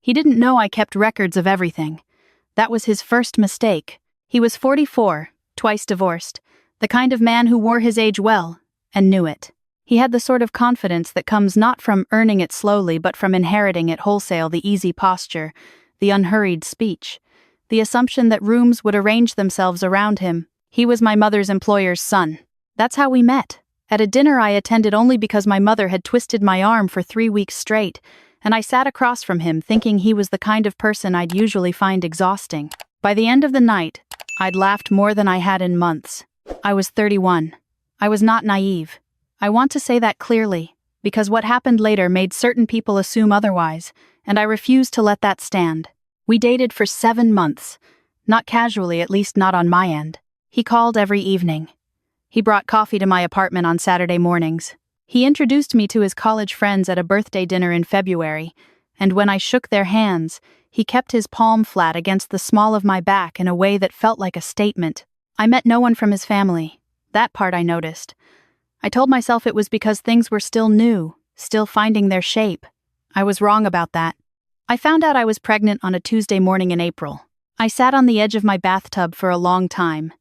He didn't know I kept records of everything. That was his first mistake. He was 44, twice divorced, the kind of man who wore his age well, and knew it. He had the sort of confidence that comes not from earning it slowly but from inheriting it wholesale, the easy posture, the unhurried speech, the assumption that rooms would arrange themselves around him. He was my mother's employer's son. That's how we met. At a dinner I attended only because my mother had twisted my arm for 3 weeks straight, and I sat across from him thinking he was the kind of person I'd usually find exhausting. By the end of the night, I'd laughed more than I had in months. I was 31. I was not naive. I want to say that clearly, because what happened later made certain people assume otherwise, and I refused to let that stand. We dated for 7 months. Not casually, at least not on my end. He called every evening. He brought coffee to my apartment on Saturday mornings. He introduced me to his college friends at a birthday dinner in February, and when I shook their hands, he kept his palm flat against the small of my back in a way that felt like a statement. I met no one from his family. That part I noticed. I told myself it was because things were still new, still finding their shape. I was wrong about that. I found out I was pregnant on a Tuesday morning in April. I sat on the edge of my bathtub for a long time.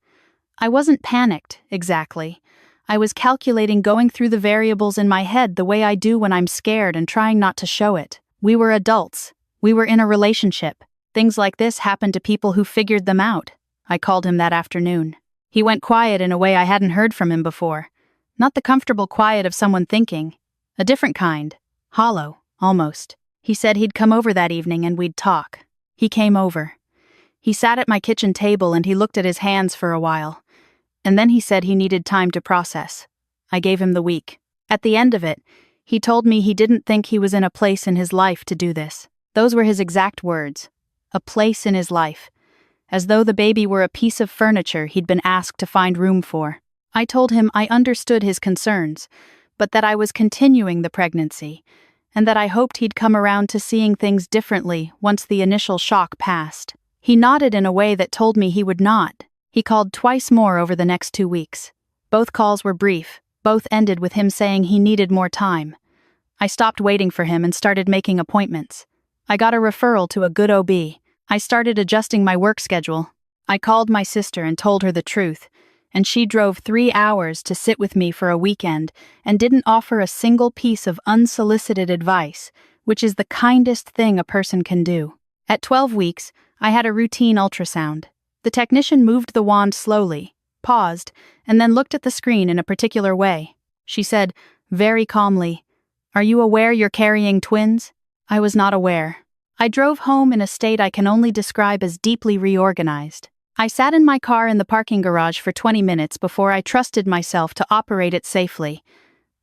I wasn't panicked, exactly. I was calculating, going through the variables in my head the way I do when I'm scared and trying not to show it. We were adults. We were in a relationship. Things like this happen to people who figured them out. I called him that afternoon. He went quiet in a way I hadn't heard from him before. Not the comfortable quiet of someone thinking. A different kind. Hollow, almost. He said he'd come over that evening and we'd talk. He came over. He sat at my kitchen table and he looked at his hands for a while. And then he said he needed time to process. I gave him the week. At the end of it, he told me he didn't think he was in a place in his life to do this. Those were his exact words. A place in his life. As though the baby were a piece of furniture he'd been asked to find room for. I told him I understood his concerns, but that I was continuing the pregnancy, and that I hoped he'd come around to seeing things differently once the initial shock passed. He nodded in a way that told me he would not. He called twice more over the next 2 weeks. Both calls were brief. Both ended with him saying he needed more time. I stopped waiting for him and started making appointments. I got a referral to a good OB. I started adjusting my work schedule. I called my sister and told her the truth, and she drove 3 hours to sit with me for a weekend and didn't offer a single piece of unsolicited advice, which is the kindest thing a person can do. At 12 weeks, I had a routine ultrasound. The technician moved the wand slowly, paused, and then looked at the screen in a particular way. She said, very calmly, "Are you aware you're carrying twins?" I was not aware. I drove home in a state I can only describe as deeply reorganized. I sat in my car in the parking garage for 20 minutes before I trusted myself to operate it safely.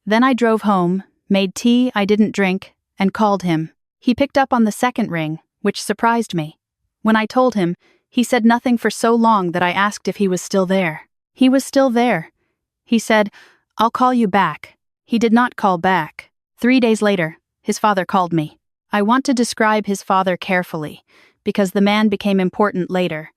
Then I drove home, made tea I didn't drink, and called him. He picked up on the second ring, which surprised me. When I told him, he said nothing for so long that I asked if he was still there. He was still there. He said, "I'll call you back." He did not call back. 3 days later, his father called me. I want to describe his father carefully, because the man became important later,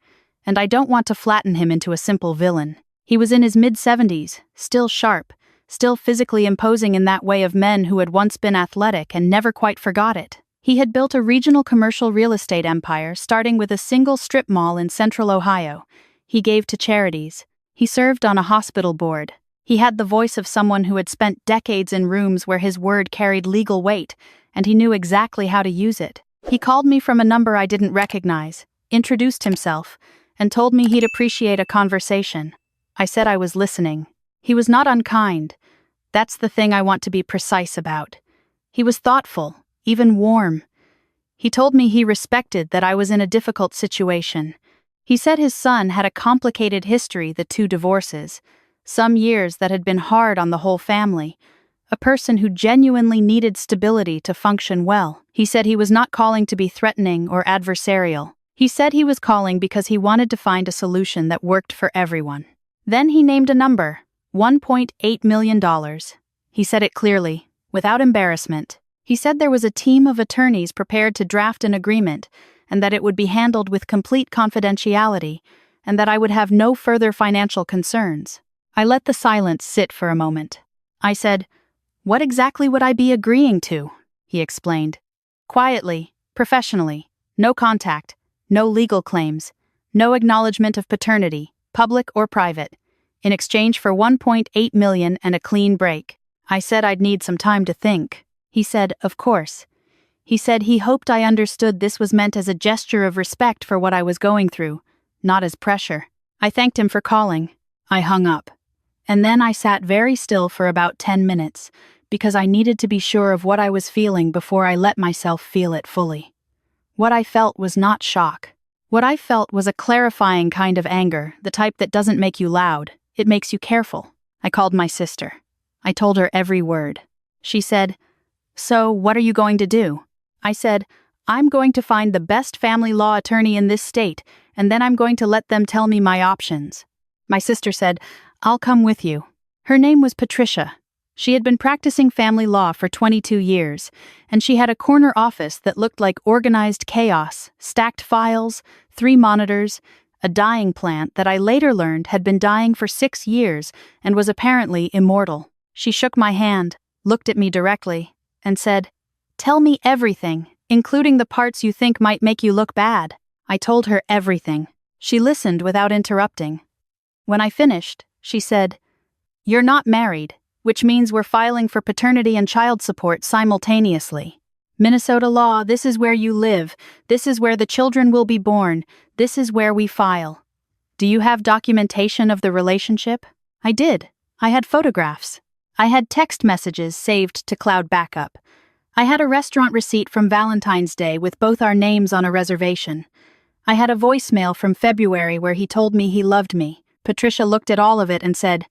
and I don't want to flatten him into a simple villain. He was in his mid-70s, still sharp, still physically imposing in that way of men who had once been athletic and never quite forgot it. He had built a regional commercial real estate empire starting with a single strip mall in central Ohio. He gave to charities. He served on a hospital board. He had the voice of someone who had spent decades in rooms where his word carried legal weight, and he knew exactly how to use it. He called me from a number I didn't recognize, introduced himself, and told me he'd appreciate a conversation. I said I was listening. He was not unkind. That's the thing I want to be precise about. He was thoughtful, even warm. He told me he respected that I was in a difficult situation. He said his son had a complicated history, the 2 divorces, some years that had been hard on the whole family, a person who genuinely needed stability to function well. He said he was not calling to be threatening or adversarial. He said he was calling because he wanted to find a solution that worked for everyone. Then he named a number, $1.8 million. He said it clearly, without embarrassment. He said there was a team of attorneys prepared to draft an agreement, and that it would be handled with complete confidentiality, and that I would have no further financial concerns. I let the silence sit for a moment. I said, "What exactly would I be agreeing to?" He explained. Quietly, professionally, no contact, no legal claims, no acknowledgement of paternity, public or private, in exchange for $1.8 million and a clean break. I said I'd need some time to think. He said, of course. He said he hoped I understood this was meant as a gesture of respect for what I was going through, not as pressure. I thanked him for calling. I hung up. And then I sat very still for about 10 minutes, because I needed to be sure of what I was feeling before I let myself feel it fully. What I felt was not shock. What I felt was a clarifying kind of anger, the type that doesn't make you loud, it makes you careful. I called my sister. I told her every word. She said, "So, what are you going to do?" I said, "I'm going to find the best family law attorney in this state, and then I'm going to let them tell me my options." My sister said, "I'll come with you." Her name was Patricia. She had been practicing family law for 22 years, and she had a corner office that looked like organized chaos, stacked files, 3 monitors, a dying plant that I later learned had been dying for 6 years and was apparently immortal. She shook my hand, looked at me directly, and said, "Tell me everything, including the parts you think might make you look bad." I told her everything. She listened without interrupting. When I finished, she said, "You're not married, which means we're filing for paternity and child support simultaneously. Minnesota law, this is where you live, this is where the children will be born, this is where we file. Do you have documentation of the relationship?" I did. I had photographs. I had text messages saved to cloud backup. I had a restaurant receipt from Valentine's Day with both our names on a reservation. I had a voicemail from February where he told me he loved me. Patricia looked at all of it and said,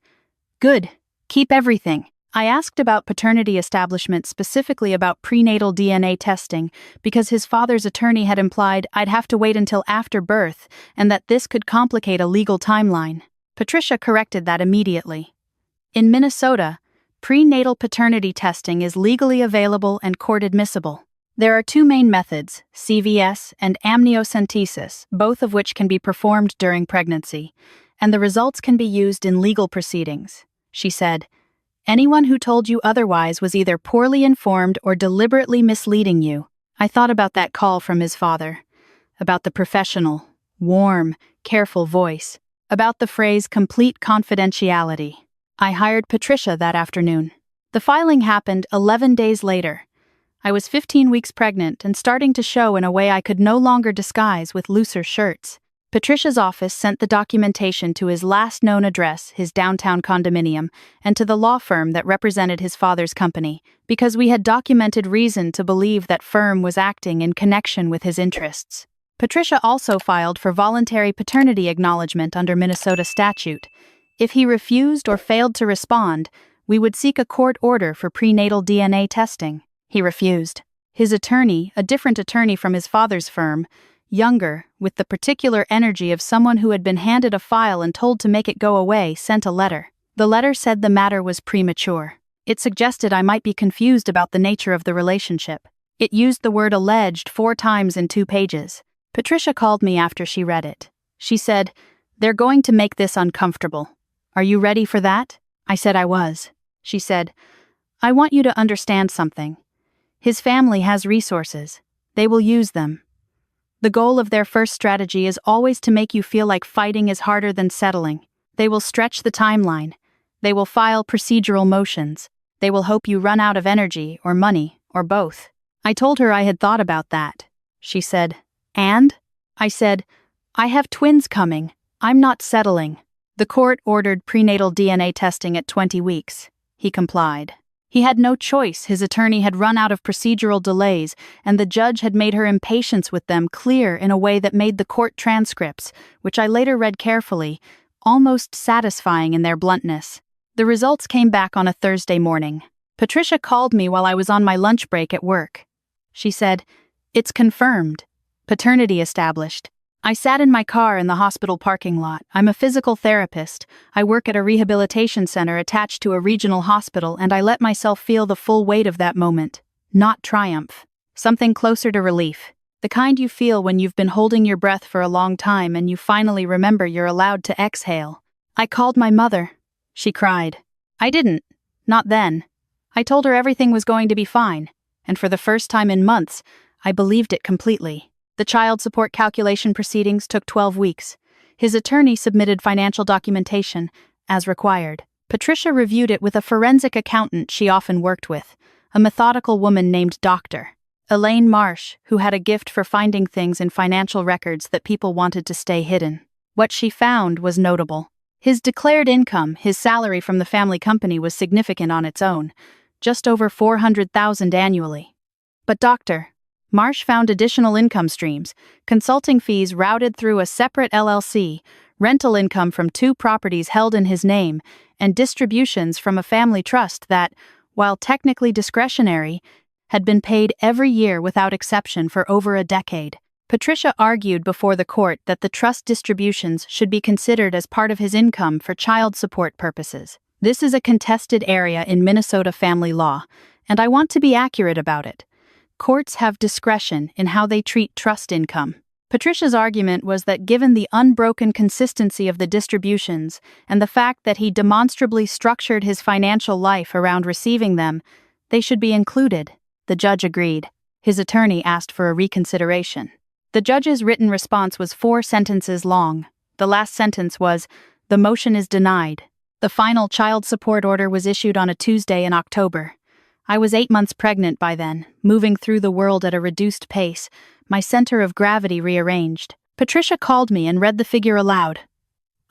"Good, keep everything." I asked about paternity establishment, specifically about prenatal DNA testing, because his father's attorney had implied I'd have to wait until after birth and that this could complicate a legal timeline. Patricia corrected that immediately. In Minnesota, prenatal paternity testing is legally available and court-admissible. There are 2 main methods, CVS and amniocentesis, both of which can be performed during pregnancy, and the results can be used in legal proceedings. She said, "Anyone who told you otherwise was either poorly informed or deliberately misleading you." I thought about that call from his father, about the professional, warm, careful voice, about the phrase complete confidentiality. I hired Patricia that afternoon. The filing happened 11 days later. I was 15 weeks pregnant and starting to show in a way I could no longer disguise with looser shirts. Patricia's office sent the documentation to his last known address, his downtown condominium, and to the law firm that represented his father's company, because we had documented reason to believe that firm was acting in connection with his interests. Patricia also filed for voluntary paternity acknowledgement under Minnesota statute. If he refused or failed to respond, we would seek a court order for prenatal DNA testing. He refused. His attorney, a different attorney from his father's firm, younger, with the particular energy of someone who had been handed a file and told to make it go away, sent a letter. The letter said the matter was premature. It suggested I might be confused about the nature of the relationship. It used the word alleged 4 times in 2 pages. Patricia called me after she read it. She said, "They're going to make this uncomfortable. Are you ready for that?" I said I was. She said, "I want you to understand something. His family has resources. They will use them. The goal of their first strategy is always to make you feel like fighting is harder than settling. They will stretch the timeline. They will file procedural motions. They will hope you run out of energy or money or both." I told her I had thought about that. She said, "And?" I said, "I have twins coming. I'm not settling." The court ordered prenatal DNA testing at 20 weeks. He complied. He had no choice. His attorney had run out of procedural delays, and the judge had made her impatience with them clear in a way that made the court transcripts, which I later read carefully, almost satisfying in their bluntness. The results came back on a Thursday morning. Patricia called me while I was on my lunch break at work. She said, "It's confirmed. Paternity established." I sat in my car in the hospital parking lot. I'm a physical therapist. I work at a rehabilitation center attached to a regional hospital, and I let myself feel the full weight of that moment. Not triumph. Something closer to relief. The kind you feel when you've been holding your breath for a long time and you finally remember you're allowed to exhale. I called my mother. She cried. I didn't. Not then. I told her everything was going to be fine. And for the first time in months, I believed it completely. The child support calculation proceedings took 12 weeks. His attorney submitted financial documentation, as required. Patricia reviewed it with a forensic accountant she often worked with, a methodical woman named Dr. Elaine Marsh, who had a gift for finding things in financial records that people wanted to stay hidden. What she found was notable. His declared income, his salary from the family company, was significant on its own, just over $400,000 annually. But Dr. Marsh found additional income streams, consulting fees routed through a separate LLC, rental income from 2 properties held in his name, and distributions from a family trust that, while technically discretionary, had been paid every year without exception for over a decade. Patricia argued before the court that the trust distributions should be considered as part of his income for child support purposes. This is a contested area in Minnesota family law, and I want to be accurate about it. Courts have discretion in how they treat trust income. Patricia's argument was that given the unbroken consistency of the distributions and the fact that he demonstrably structured his financial life around receiving them, they should be included. The judge agreed. His attorney asked for a reconsideration. The judge's written response was 4 sentences long. The last sentence was, "The motion is denied." The final child support order was issued on a Tuesday in October. I was 8 months pregnant by then, moving through the world at a reduced pace, my center of gravity rearranged. Patricia called me and read the figure aloud.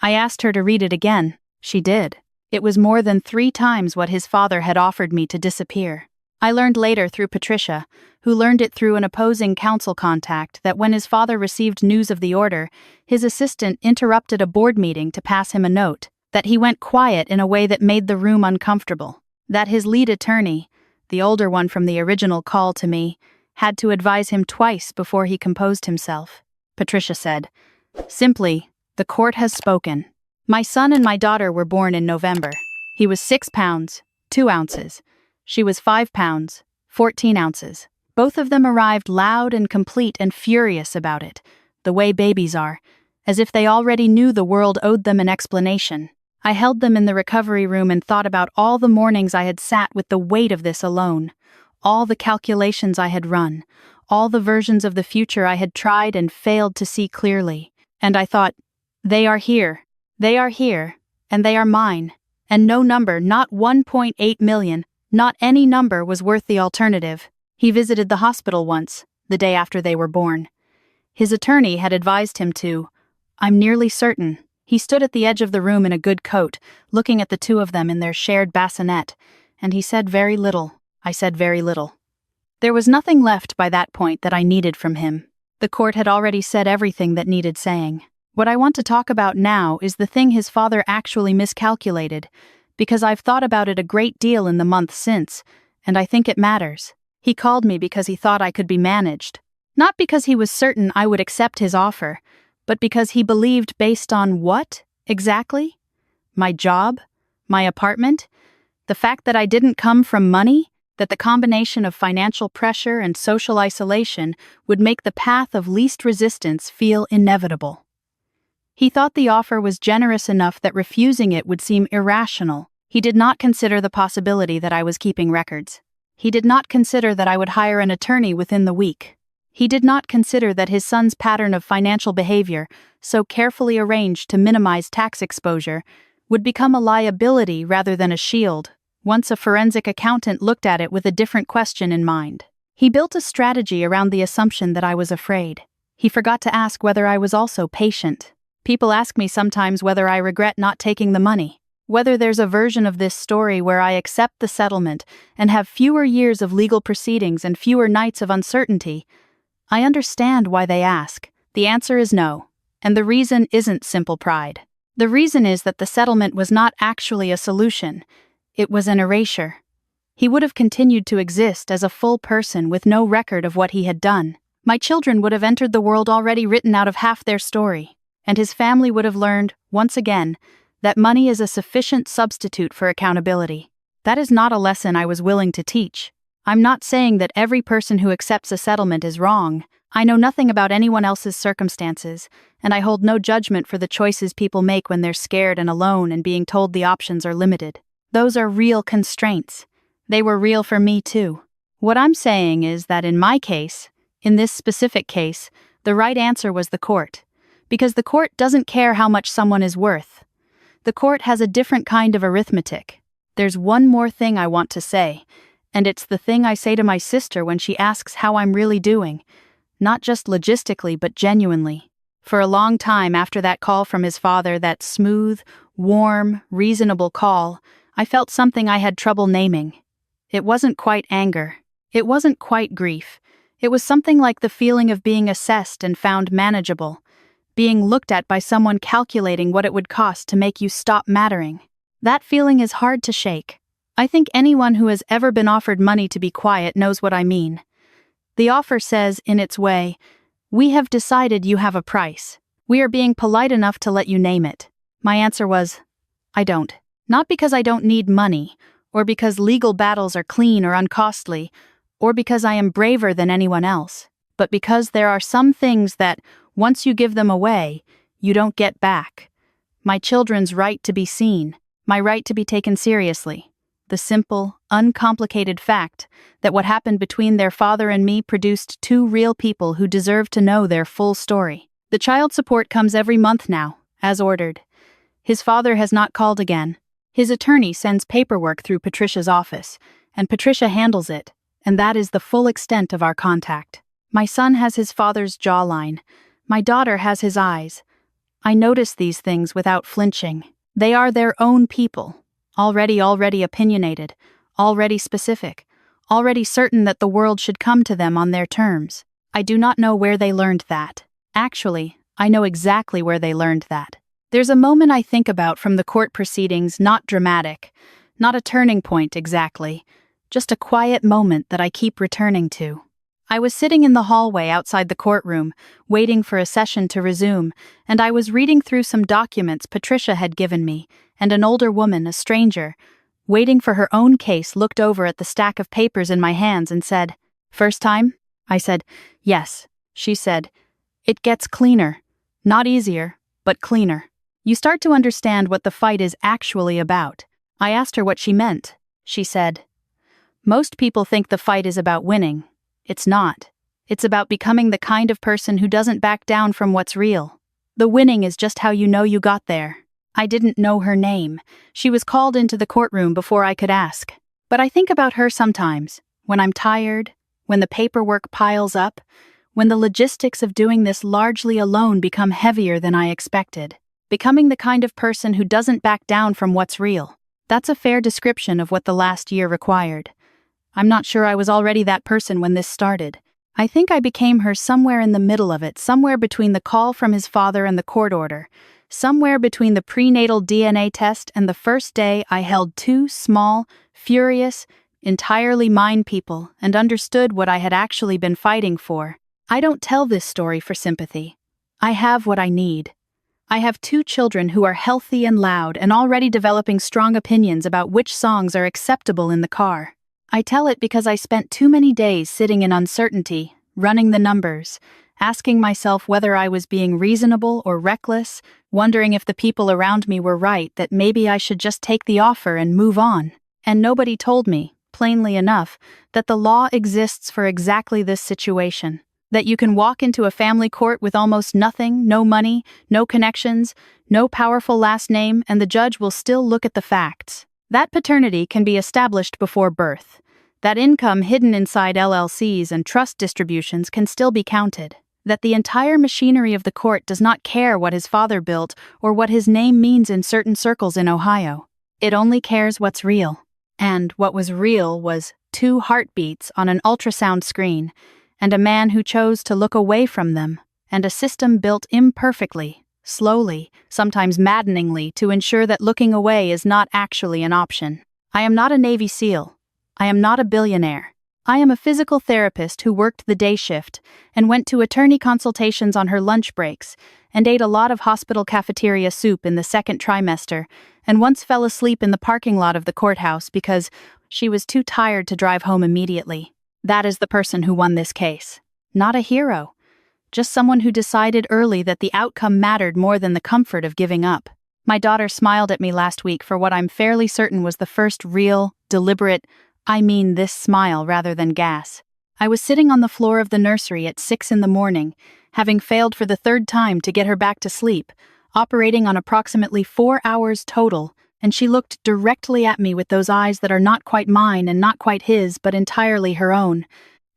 I asked her to read it again. She did. It was more than 3 times what his father had offered me to disappear. I learned later through Patricia, who learned it through an opposing counsel contact, that when his father received news of the order, his assistant interrupted a board meeting to pass him a note, that he went quiet in a way that made the room uncomfortable, that his lead attorney, the older one from the original call to me, had to advise him twice before he composed himself. Patricia said, "Simply, the court has spoken. My son and my daughter were born in November. He was 6 pounds, 2 ounces. She was 5 pounds, 14 ounces. Both of them arrived loud and complete and furious about it, the way babies are, as if they already knew the world owed them an explanation. I held them in the recovery room and thought about all the mornings I had sat with the weight of this alone, all the calculations I had run, all the versions of the future I had tried and failed to see clearly. And I thought, they are here, and they are mine, and no number, not 1.8 million, not any number was worth the alternative." He visited the hospital once, the day after they were born. His attorney had advised him to, "I'm nearly certain." He stood at the edge of the room in a good coat, looking at the 2 of them in their shared bassinet, and he said very little. I said very little. There was nothing left by that point that I needed from him. The court had already said everything that needed saying. What I want to talk about now is the thing his father actually miscalculated, because I've thought about it a great deal in the month since, and I think it matters. He called me because he thought I could be managed. Not because he was certain I would accept his offer, but because he believed based on what, exactly? My job? My apartment? The fact that I didn't come from money? That the combination of financial pressure and social isolation would make the path of least resistance feel inevitable. He thought the offer was generous enough that refusing it would seem irrational. He did not consider the possibility that I was keeping records. He did not consider that I would hire an attorney within the week. He did not consider that his son's pattern of financial behavior, so carefully arranged to minimize tax exposure, would become a liability rather than a shield, once a forensic accountant looked at it with a different question in mind. He built a strategy around the assumption that I was afraid. He forgot to ask whether I was also patient. People ask me sometimes whether I regret not taking the money, whether there's a version of this story where I accept the settlement and have fewer years of legal proceedings and fewer nights of uncertainty. I understand why they ask. The answer is no, and the reason isn't simple pride. The reason is that the settlement was not actually a solution. It was an erasure. He would have continued to exist as a full person with no record of what he had done. My children would have entered the world already written out of half their story. And his family would have learned, once again, that money is a sufficient substitute for accountability. That is not a lesson I was willing to teach. I'm not saying that every person who accepts a settlement is wrong. I know nothing about anyone else's circumstances, and I hold no judgment for the choices people make when they're scared and alone and being told the options are limited. Those are real constraints. They were real for me too. What I'm saying is that in my case, In this specific case, the right answer was the court. Because the court doesn't care how much someone is worth. The court has a different kind of arithmetic. There's one more thing I want to say, and it's the thing I say to my sister when she asks how I'm really doing. Not just logistically, but genuinely. For a long time after that call from his father, that smooth, warm, reasonable call, I felt something I had trouble naming. It wasn't quite anger. It wasn't quite grief. It was something like the feeling of being assessed and found manageable. Being looked at by someone calculating what it would cost to make you stop mattering. That feeling is hard to shake. I think anyone who has ever been offered money to be quiet knows what I mean. The offer says, in its way, "We have decided you have a price. We are being polite enough to let you name it." My answer was, I don't. Not because I don't need money, or because legal battles are clean or uncostly, or because I am braver than anyone else, but because there are some things that, once you give them away, you don't get back. My children's right to be seen, my right to be taken seriously. The simple, uncomplicated fact that what happened between their father and me produced two real people who deserve to know their full story. The child support comes every month now, as ordered. His father has not called again. His attorney sends paperwork through Patricia's office, and Patricia handles it, and that is the full extent of our contact. My son has his father's jawline. My daughter has his eyes. I notice these things without flinching. They are their own people, already opinionated, already specific, already certain that the world should come to them on their terms. I do not know where they learned that. Actually, I know exactly where they learned that. There's a moment I think about from the court proceedings, not dramatic, not a turning point exactly, just a quiet moment that I keep returning to. I was sitting in the hallway outside the courtroom, waiting for a session to resume, and I was reading through some documents Patricia had given me, and an older woman, a stranger, waiting for her own case, looked over at the stack of papers in my hands and said, "First time?" I said, "Yes." She said, "It gets cleaner. Not easier, but cleaner. You start to understand what the fight is actually about." I asked her what she meant. She said, "Most people think the fight is about winning. It's not. It's about becoming the kind of person who doesn't back down from what's real. The winning is just how you know you got there." I didn't know her name. She was called into the courtroom before I could ask. But I think about her sometimes, when I'm tired, when the paperwork piles up, when the logistics of doing this largely alone become heavier than I expected. Becoming the kind of person who doesn't back down from what's real. That's a fair description of what the last year required. I'm not sure I was already that person when this started. I think I became her somewhere in the middle of it, somewhere between the call from his father and the court order, somewhere between the prenatal DNA test and the first day I held two small, furious, entirely mine people and understood what I had actually been fighting for. I don't tell this story for sympathy. I have what I need. I have two children who are healthy and loud and already developing strong opinions about which songs are acceptable in the car. I tell it because I spent too many days sitting in uncertainty, running the numbers, asking myself whether I was being reasonable or reckless, wondering if the people around me were right, that maybe I should just take the offer and move on. And nobody told me, plainly enough, that the law exists for exactly this situation. That you can walk into a family court with almost nothing, no money, no connections, no powerful last name, and the judge will still look at the facts. That paternity can be established before birth. That income hidden inside LLCs and trust distributions can still be counted. That the entire machinery of the court does not care what his father built or what his name means in certain circles in Ohio. It only cares what's real. And what was real was 2 heartbeats on an ultrasound screen, and a man who chose to look away from them, and a system built imperfectly, slowly, sometimes maddeningly, to ensure that looking away is not actually an option. I am not a Navy SEAL. I am not a billionaire. I am a physical therapist who worked the day shift and went to attorney consultations on her lunch breaks and ate a lot of hospital cafeteria soup in the second trimester and once fell asleep in the parking lot of the courthouse because she was too tired to drive home immediately. That is the person who won this case. Not a hero. Just someone who decided early that the outcome mattered more than the comfort of giving up. My daughter smiled at me last week for what I'm fairly certain was the first real, deliberate, I mean this smile rather than gas. I was sitting on the floor of the nursery at 6 in the morning, having failed for the third time to get her back to sleep, operating on approximately 4 hours total, and she looked directly at me with those eyes that are not quite mine and not quite his, but entirely her own,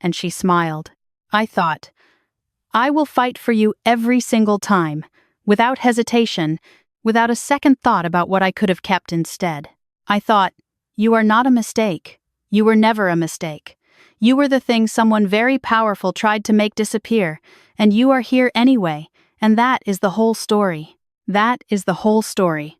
and she smiled. I thought, I will fight for you every single time, without hesitation, without a second thought about what I could have kept instead. I thought, you are not a mistake. You were never a mistake. You were the thing someone very powerful tried to make disappear, and you are here anyway, and that is the whole story. That is the whole story.